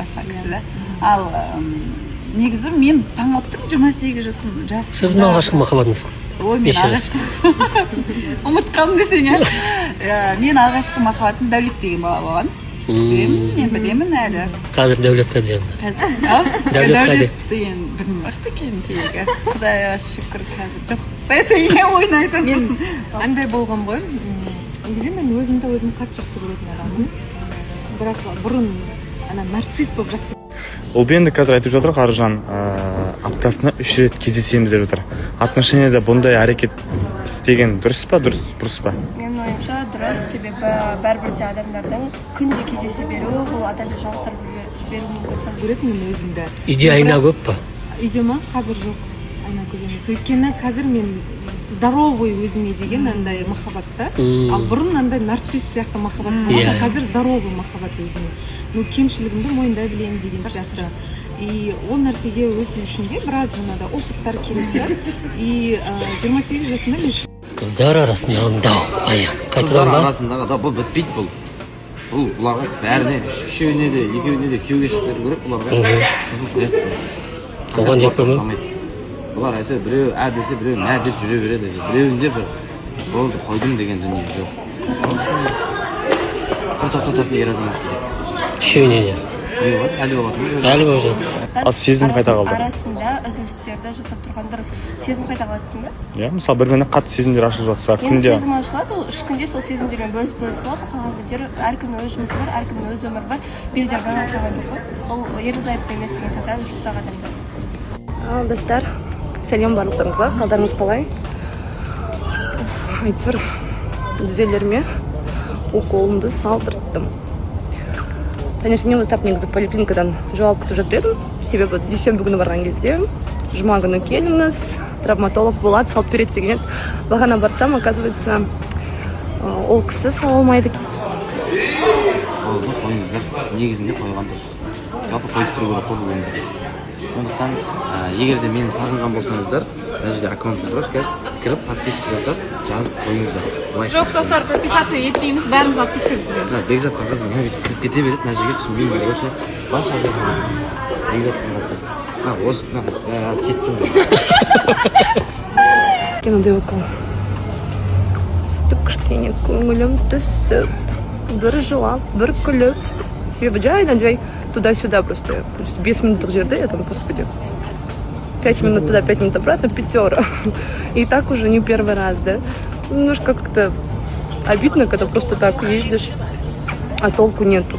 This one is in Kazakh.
басқа кісі да. Ал негізі мен таң алып тұрмын 28 жас. Сіздің алғашқы махаббатыңыз? Ой, мен алғашқы ұмытқаным десең мен алғашқы махаббатым Дәулет деген бала болған. Мен білемін әлі. Қазір Дәулет қайда? Дәулет деген білмеймін екен тегі. Құдайға шүкір қазір жоқ. Сен ойнайтын мен андай болған ғой. Негізі мен өзімді өзім қатты жақсы көретін адаммын. Бірақ бұрын нарцисс болып жақсы. Ол енді қазір айтып жатыр Қаржан, аптасына 3 рет кездесеміз деп жатыр. Отношенияда бұндай әрекет істеген дұрыс па, дұрыс па? Менің ойымша дұрыс, себебі бәрбір де адамдардың күнде кездесе беру, бұл адамды жалықтырып жіберуі мүмкін. Көретінмін өзімді. Үйде айна көп па? Үйде ма? Қазір жоқ. Айна көп емес. Өйткені қазір мен здоровый өзіме деген андай махаббатта. Ал бұрын андай нарцисс сияқты махаббат болған, қазір здоровый махаббат өзіме. Ну, кемшілігімді мойындай білемін деген сияқты. И ол нәрсеге өсу үшін де біраз жаңада опыттар керек. И 28 жасымда мен Қыздар арасындағы дау. Қыздар арасындағы дау бұл бітпейді бұл. Бұларға бәріне, үшеуіне де, екеуіне де күйеуге шығып беру керек бұларға. Сосын қояды. Оған жек көрмей? Бұлар айтады, біреу десе, біреу мә деп жүре береді. Біреуінде бір болды қойдым деген дүние жоқ. Бір тоқтататын ер азамат керек. Үшеуіне де? Әлі болатын. Әлі болып жатыр. Ал сезім қайта қалды? Арасында үзілістерді жасап тұрған дұрыс. Сезім қайта қалатсың ба? Иә, мысалы бір-біріне қатты сезімдер ашылып жатса, Енді күнде. сезім ашылады, ол 3 күнде сол сезімдермен бөлісіп аласың. Қалған күндері әркімнің өз жұмысы бар, әркімнің өз өмірі бар. Белдер ғана қалған жоқ қой. Ол ерлі-зайыпты емес деген сияқты жұптағы адамдар. Достар, сәлем барлықтарыңызға. Қалдарыңыз қалай? Әйтеуір тізелеріме уколымды салдырттым. Таңертеңнен бастап негізі поликлиникадан жауап күтіп жатыр едім. Себебі дүйсенбі күні барған кезде жұма күні келіңіз, травматолог болады, салып береді деген еді. Бағана барсам, оказывается, ол кісі сала алмайды. Болды, қойыңыздар. Негізінде қойған дұрыс. Жалпы қойып тұру керек қой бұл өмірде. Сондықтан, егер де мені сағынған болсаңыздар, мына жерде аккаунт тұр, кіріп, подписка жасап, жазып қойыңыздар. Жоқ, достар, подписация етпейміз, бәріміз подпискамыз береміз. Бекзаттың қызы мына бүйтіп кіріп кете береді, мына жерге түсінбеймін керек ше. Баша жатыр. Бекзаттың қызы. Осы кеттім. Мынандай укол. Сөйтіп кішкене көңілім түсіп, бір жылап, бір күліп. Себебі жай туда-сюда просто 5 минуттық жерде, я там, господи, 5 минут туда, 5 минут обратно, 5. И так уже не первый раз, да? Немножко как-то обидно, когда просто так ездишь, а толку нету.